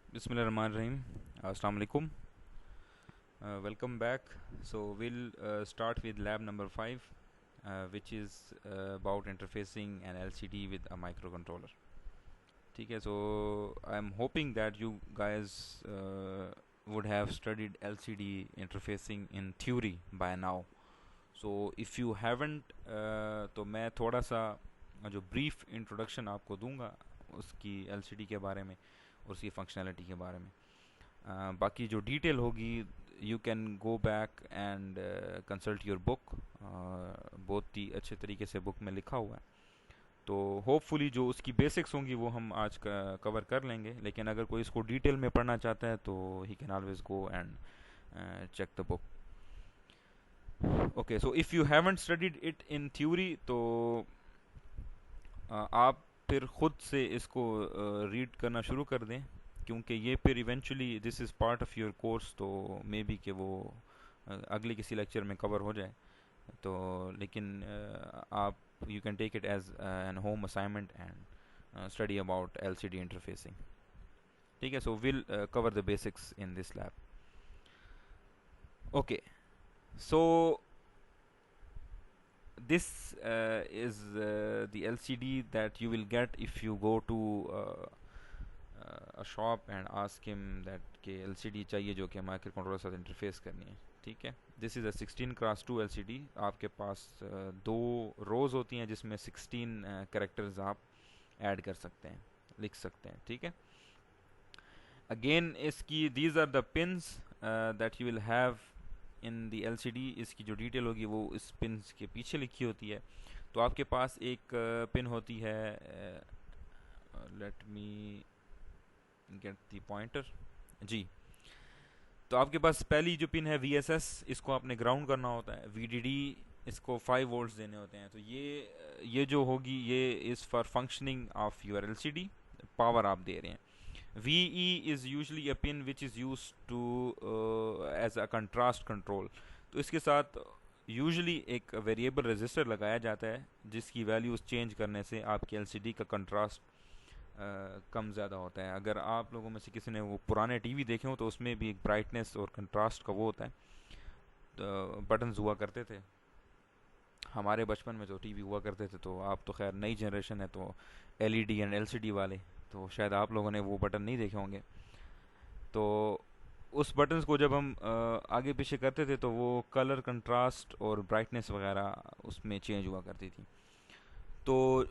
Bismillahirrahmanirrahim. Assalamu alaikum. Welcome back. So we'll start with lab number 5, which is about interfacing an LCD with a microcontroller. ठीक है, so I'm hoping that you guys would have studied LCD interfacing in theory by now. So if you haven't, तो मैं थोड़ा सा जो brief introduction आपको दूंगा उसकी LCD के बारे में और उसकी फंक्शनैलिटी के बारे में. बाकी जो डिटेल होगी you can go back and consult your book. बहुत ही अच्छे तरीके से बुक में लिखा हुआ है, तो होपफुली जो उसकी बेसिक्स होंगी वो हम आज कवर कर लेंगे. लेकिन अगर कोई इसको डिटेल में पढ़ना चाहता है तो he can always go and check the book. Okay, so if you haven't studied it in theory तो आप फिर ख़ुद से इसको रीड करना शुरू कर दें, क्योंकि ये फिर eventually this is part of your course, तो मे बी कि वो अगले किसी लेक्चर में कवर हो जाए. तो लेकिन आप you can take it as an home assignment and study about LCD interfacing. ठीक है, so will cover the basics in this lab. Okay, so this is the LCD that you will get if you go to a shop and ask him that कि LCD चाहिए जो कि micro controller साथ interface करनी है. ठीक है, this is a 16x2 LCD. आपके पास दो रोज़ होती हैं जिसमें 16 कैरेक्टर्स आप ऐड कर सकते हैं, लिख सकते हैं. ठीक है, अगेन इसकी these are the pins that you will have in the LCD. इसकी जो डिटेल होगी वो इस पिन के पीछे लिखी होती है. तो आपके पास एक पिन होती है, let me get the pointer. जी, तो आपके पास पहली जो पिन है VSS, इसको आपने ग्राउंड करना होता है. VDD, इसको 5 वोल्ट्स देने होते हैं. तो ये जो होगी ये is for functioning of your LCD, power आप दे रहे हैं. VE is usually a pin which is used to as a contrast control. तो इसके साथ यूजुअली एक वेरिएबल रजिस्टर लगाया जाता है जिसकी वैल्यूज़ चेंज करने से आपकी LCD का कंट्रास्ट कम ज़्यादा होता है. अगर आप लोगों में से किसी ने वो पुराने टीवी देखे हो तो उसमें भी एक ब्राइटनेस और कंट्रास्ट का वो होता है. तो बटन्स हुआ करते थे हमारे बचपन में, जो टीवी हुआ करते थे. तो आप तो खैर नई जनरेशन है, तो LED एंड LCD वाले, तो शायद आप लोगों ने वो बटन नहीं देखे होंगे. तो उस बटन्स को जब हम आगे पीछे करते थे तो वो कलर कंट्रास्ट और ब्राइटनेस वगैरह उसमें चेंज हुआ करती थी. तो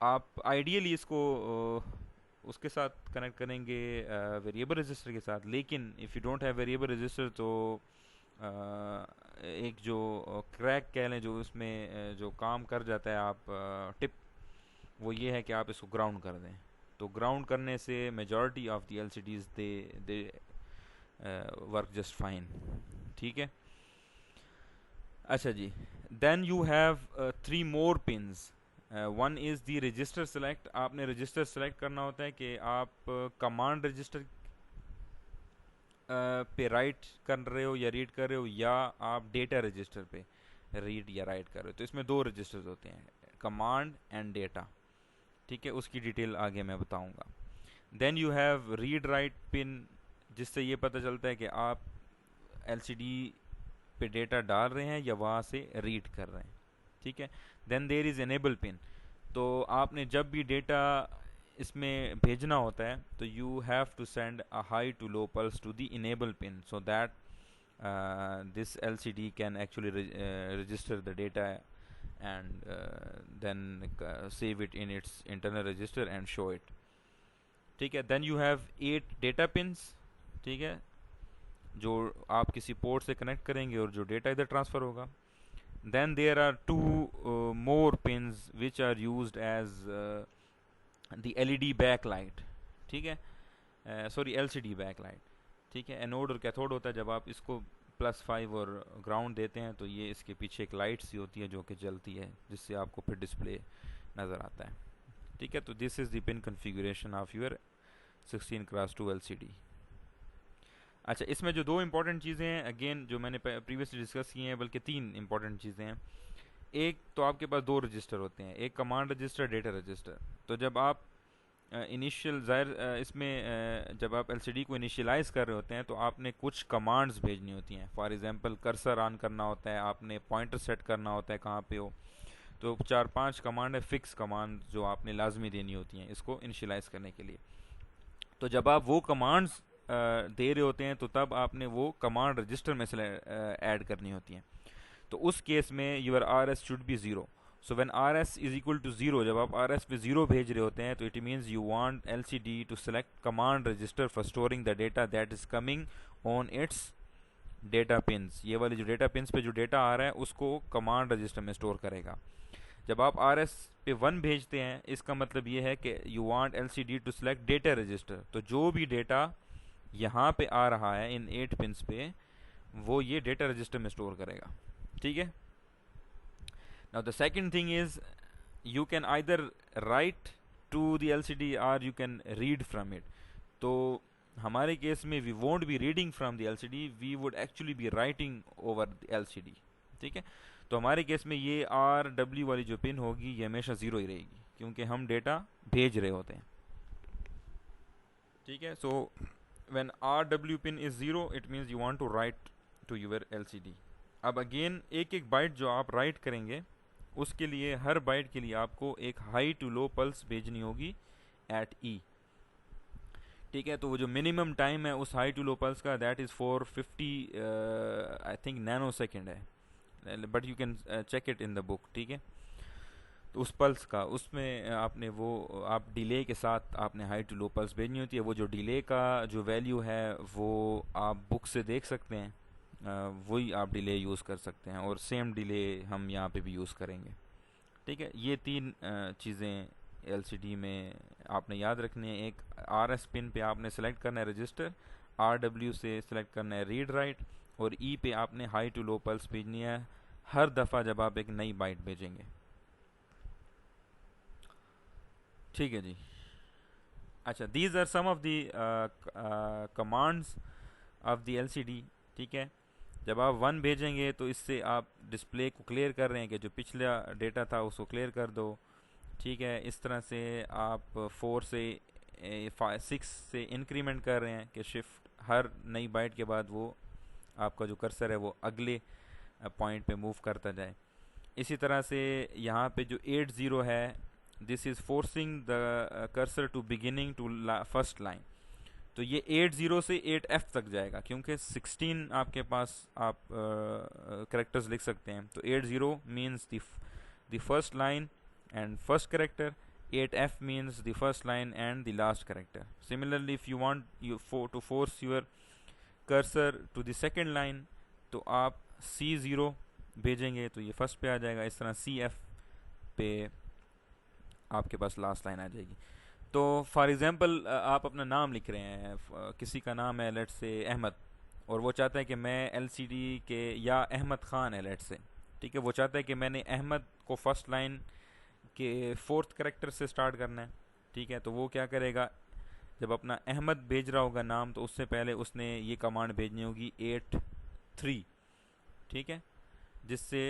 आप आइडियली इसको उसके साथ कनेक्ट करेंगे वेरिएबल रजिस्टर के साथ. लेकिन if you don't have variable resistor तो एक जो क्रैक कह लें जो उसमें जो काम कर जाता है, आप टिप, वो ये है कि आप इसको ग्राउंड कर दें. तो ग्राउंड करने से majority of the LCDs they work just fine. ठीक है, अच्छा जी. Then you have 3 more pins. One is the register select. आपने रजिस्टर सेलेक्ट करना होता है कि आप कमांड रजिस्टर पे राइट कर रहे हो या रीड कर रहे हो, या आप डेटा रजिस्टर पे रीड या राइट कर रहे हो. तो इसमें दो रजिस्टर्स होते हैं, कमांड एंड डेटा. ठीक है, उसकी डिटेल आगे मैं बताऊंगा. Then you have read write pin, जिससे ये पता चलता है कि आप LCD पे डेटा डाल रहे हैं या वहाँ से रीड कर रहे हैं. ठीक है, then there is enable pin. तो आपने जब भी डेटा इसमें भेजना होता है तो you have to send a high to low pulse to the enable pin, so that this LCD can actually register the data and then save it in its internal register and show it. ठीक है, then you have 8 data pins. ठीक है, जो आप किसी port से connect करेंगे और जो डेटा इधर ट्रांसफ़र होगा. then there are 2 more pins which are used as the LED backlight. ठीक है, सॉरी LCD backlight. ठीक है, एनोड और कैथोड होता है. जब आप इसको +5 और ग्राउंड देते हैं तो ये इसके पीछे एक लाइट सी होती है जो कि जलती है, जिससे आपको फिर डिस्प्ले नज़र आता है. ठीक है, तो this is the pin configuration of your 16x2 LCD. अच्छा, इसमें जो दो इंपॉर्टेंट चीज़ें हैं, अगेन जो मैंने प्रीवियसली डिस्कस की हैं, बल्कि 3 इंपॉर्टेंट चीज़ें हैं. एक तो आपके पास 2 रजिस्टर होते हैं, एक कमांड रजिस्टर, डेटा रजिस्टर. तो जब आप इनिशियल ज़ाहिर इसमें जब आप एलसीडी को इनिशियलाइज़ कर रहे होते हैं तो आपने कुछ कमांड्स भेजनी होती हैं। फॉर एग्जांपल कर्सर ऑन करना होता है, आपने पॉइंटर सेट करना होता है कहाँ पे हो। तो 4-5 कमांड है, फिक्स कमांड जो आपने लाजमी देनी होती हैं इसको इनिशियलाइज़ करने के लिए। तो जब आप वो कमांड्स दे रहे होते हैं तो तब आपने वो कमांड रजिस्टर में से ऐड करनी होती हैं। तो उस केस में your R S should be zero. So when R S is equal to zero, जब आप आर एस पे ज़ीरो भेज रहे होते हैं तो it means you want L C D to select command register for storing the data that is coming on its data pins. ये वाले जो डेटा पिन्स पे जो डेटा आ रहा है उसको कमांड रजिस्टर में स्टोर करेगा। जब आप आर एस पे 1 भेजते हैं इसका मतलब ये है कि you want L C D to select data register. तो जो भी डेटा यहाँ पे आ रहा है इन 8 पिन्स पे वो ये डेटा रजिस्टर में स्टोर करेगा। ठीक है। Now the second thing is you can either write to the LCD or you can read from it. तो हमारे केस में we won't be reading from the LCD, we would actually be writing over the LCD. ठीक है। तो हमारे case में ये R W वाली जो पिन होगी ये हमेशा ज़ीरो ही रहेगी क्योंकि हम डेटा भेज रहे होते हैं। ठीक है। So when R W pin is zero it means you want to write to your LCD. अब अगेन एक एक बाइट जो आप राइट करेंगे उसके लिए हर बाइट के लिए आपको एक हाई टू लो पल्स भेजनी होगी एट ई। ठीक है। तो वो जो मिनिमम टाइम है उस हाई टू लो पल्स का that is 450 I think nanosecond है, but you can check it in the book. ठीक है। तो उस पल्स का उसमें आपने वो आप डिले के साथ आपने हाई टू लो पल्स भेजनी होती है। वो जो डिले का जो वैल्यू है वो आप बुक से देख सकते हैं, वही आप डिले यूज़ कर सकते हैं और सेम डिले हम यहाँ पे भी यूज़ करेंगे। ठीक है। ये 3 चीज़ें एलसीडी में आपने याद रखनी है। एक आर एस पिन पे आपने सेलेक्ट करना है रजिस्टर, आर डब्ल्यू से सेलेक्ट करना है रीड राइट, और ई पे आपने हाई टू लो पल्स भेजनी है हर दफ़ा जब आप एक नई बाइट भेजेंगे। ठीक है जी। अच्छा, these are some of the commands of the LCD. ठीक है। जब आप 1 भेजेंगे तो इससे आप डिस्प्ले को क्लियर कर रहे हैं कि जो पिछला डेटा था उसको क्लियर कर दो। ठीक है। इस तरह से आप 4 से 6 से इंक्रीमेंट कर रहे हैं कि शिफ्ट हर नई बाइट के बाद वो आपका जो कर्सर है वो अगले पॉइंट पे मूव करता जाए। इसी तरह से यहाँ पे जो 80 है this is forcing the cursor to beginning to first line. तो ये 80 से 8F तक जाएगा क्योंकि 16 आपके पास आप करेक्टर्स लिख सकते हैं। तो 80 means the first line and first character, 8F means the first line and the last character. Similarly, if you want to force your cursor to the second line तो आप C0 भेजेंगे तो ये फर्स्ट पे आ जाएगा। इस तरह CF पे आपके पास लास्ट लाइन आ जाएगी। तो फॉर एग्जांपल आप अपना नाम लिख रहे हैं, किसी का नाम है लेट्स से अहमद, और वो चाहता है कि मैं LCD के, या अहमद ख़ान है लेट्स से। ठीक है। वो चाहता है कि मैंने अहमद को फर्स्ट लाइन के 4th करेक्टर से स्टार्ट करना है। ठीक है। तो वो क्या करेगा, जब अपना अहमद भेज रहा होगा नाम तो उससे पहले उसने ये कमांड भेजनी होगी 83। ठीक है। जिससे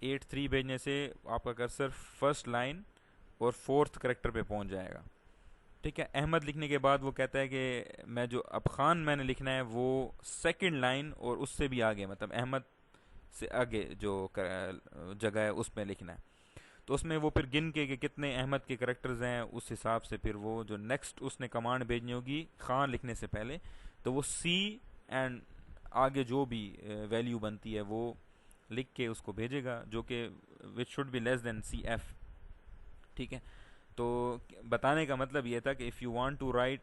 83 भेजने से आपका कर्सर फर्स्ट लाइन और 4th करेक्टर पे पहुंच जाएगा। ठीक है। अहमद लिखने के बाद वो कहता है कि मैं जो अब खान मैंने लिखना है वो सेकंड लाइन और उससे भी आगे, मतलब अहमद से आगे जो जगह है उसमें लिखना है। तो उसमें वो फिर गिन के कि कितने अहमद के करेक्टर्स हैं उस हिसाब से फिर वो जो नेक्स्ट उसने कमांड भेजनी होगी खान लिखने से पहले, तो वो सी एंड आगे जो भी वैल्यू बनती है वो लिख के उसको भेजेगा, जो कि which should be less than CF। ठीक है। तो बताने का मतलब ये था कि if you want to write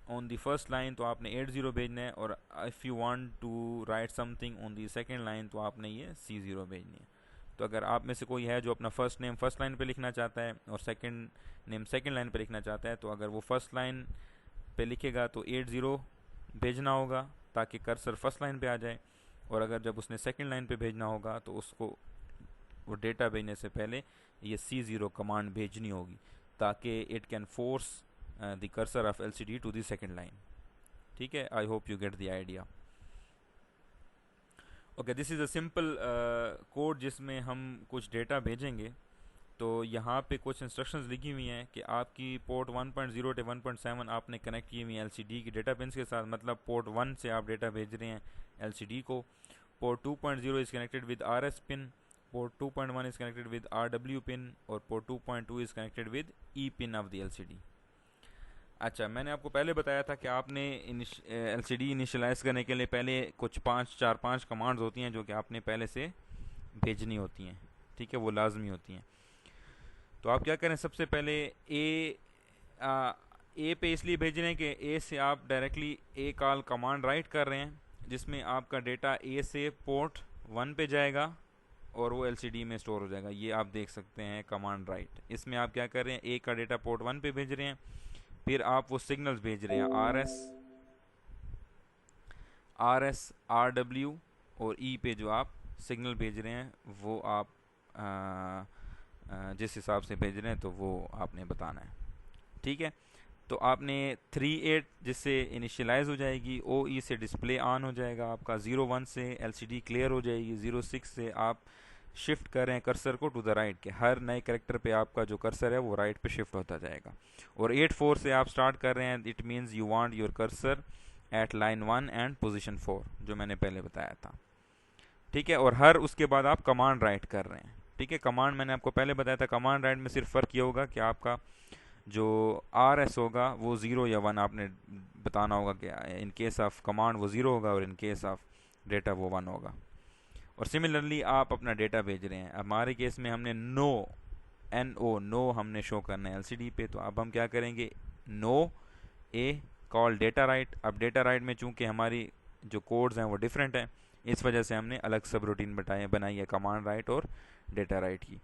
on the first line तो आपने 80 भेजना है, और if you want to write something on the second line तो आपने ये C0 भेजनी है। तो अगर आप में से कोई है जो अपना फर्स्ट नेम फर्स्ट लाइन पे लिखना चाहता है और सेकंड नेम सेकंड लाइन पे लिखना चाहता है, तो अगर वो फर्स्ट लाइन पे लिखेगा तो 80 भेजना होगा ताकि कर्सर फर्स्ट लाइन पे आ जाए, और अगर जब उसने सेकंड लाइन पे भेजना होगा तो उसको वो डेटा भेजने से पहले ये C0 कमांड भेजनी होगी ताकि it can force the cursor of LCD to the second line. ठीक है। I hope you get the idea. Okay, this is a simple code जिसमें हम कुछ डेटा भेजेंगे। तो यहाँ पे कुछ इंस्ट्रक्शंस लिखी हुई हैं कि आपकी पोर्ट 1.0 से 1.7 आपने कनेक्ट की हुई है एलसीडी की डेटा पिन के साथ, मतलब पोर्ट 1 से आप डेटा भेज रहे हैं एलसीडी को। Port 2.0 is connected with RS pin, port 2.1 is connected with RW pin, और port 2.2 is connected with E pin of the LCD. अच्छा, मैंने आपको पहले बताया था कि आपने एलसीडी इनिशियलाइज करने के लिए पहले कुछ 4-5 कमांड्स होती हैं जो कि आपने पहले से भेजनी होती हैं, ठीक है, वो लाजमी होती हैं। तो आप क्या करें, सबसे पहले ए पे इसलिए भेज रहे हैं कि ए से आप डायरेक्टली ए कॉल कमांड राइट कर रहे हैं, जिसमें आपका डेटा ए से पोर्ट 1 पे जाएगा और वो एलसीडी में स्टोर हो जाएगा। ये आप देख सकते हैं कमांड राइट। इसमें आप क्या कर रहे हैं, ए का डेटा पोर्ट 1 पे भेज रहे हैं, फिर आप वो सिग्नल्स भेज रहे हैं आरएस आरडब्ल्यू और ई पे जो आप सिग्नल भेज रहे हैं वो आप जिस हिसाब से भेज रहे हैं तो वो आपने बताना है, ठीक है। तो आपने 3.8 जिससे इनिशियलाइज हो जाएगी, OE से डिस्प्ले ऑन हो जाएगा आपका, 0.1 से एलसीडी क्लियर हो जाएगी, 0.6 से आप शिफ्ट कर रहे हैं कर्सर को टू द राइट के हर नए करेक्टर पे आपका जो कर्सर है वो राइट पे शिफ्ट होता जाएगा। और 8.4 से आप स्टार्ट कर रहे हैं, it means you want your cursor at line 1 and position 4 जो मैंने पहले बताया था, ठीक है। और हर उसके बाद आप कमांड राइट कर रहे हैं, ठीक है। कमांड मैंने आपको पहले बताया था, कमांड राइट में सिर्फ फ़र्क ये होगा कि आपका जो RS होगा वो 0 या 1 आपने बताना होगा कि इन केस ऑफ कमांड वो 0 होगा और इन केस ऑफ डेटा वो 1 होगा। और सिमिलरली आप अपना डेटा भेज रहे हैं, हमारे केस में हमने नो हमने शो करना है एलसीडी पे, तो अब हम क्या करेंगे, नो ए कॉल डेटा राइट। अब डेटा राइट में चूंकि हमारी जो कोड्स हैं वो डिफरेंट हैं, इस वजह से हमने अलग सब रूटीन बनाई है कमांड राइट और डेटा राइट की,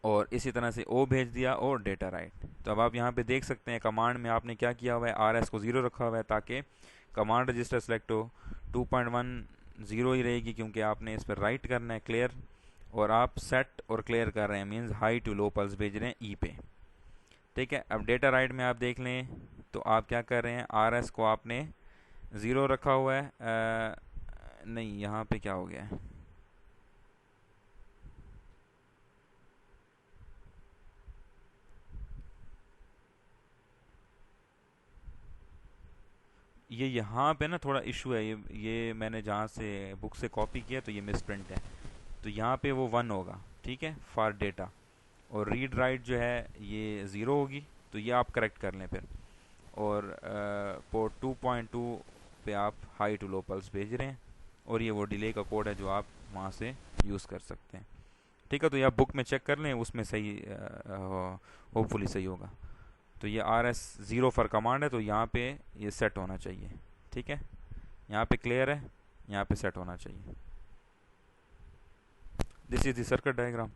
और इसी तरह से ओ भेज दिया और डेटा राइट। तो अब आप यहाँ पे देख सकते हैं कमांड में आपने क्या किया हुआ है, RS को 0 रखा हुआ है ताकि कमांड रजिस्टर सेलेक्ट हो। 2.1 0 ही रहेगी क्योंकि आपने इस पर राइट करना है क्लियर, और आप सेट और क्लियर कर रहे हैं, means high to low pulse भेज रहे हैं ई पे, ठीक है। अब डेटा राइट में आप देख लें तो आप क्या कर रहे हैं, RS को आपने 0 रखा हुआ है, नहीं यहाँ पे क्या हो गया है, ये यहाँ पे ना थोड़ा इशू है, ये मैंने जहाँ से बुक से कॉपी किया तो ये मिसप्रिंट है, तो यहाँ पे वो 1 होगा, ठीक है, फॉर डेटा, और रीड राइट जो है ये 0 होगी, तो ये आप करेक्ट कर लें फिर। और पोर्ट 2.2 पे आप हाई टू लो पल्स भेज रहे हैं, और ये वो डिले का कोड है जो आप वहाँ से यूज़ कर सकते हैं, ठीक है। तो ये आप बुक में चेक कर लें, उसमें सही होपफुली सही होगा। तो ये RS 0 फॉर कमांड है, तो यहाँ पे ये सेट होना चाहिए, ठीक है। यहाँ पे क्लियर है, यहाँ पे सेट होना चाहिए। This is the circuit diagram.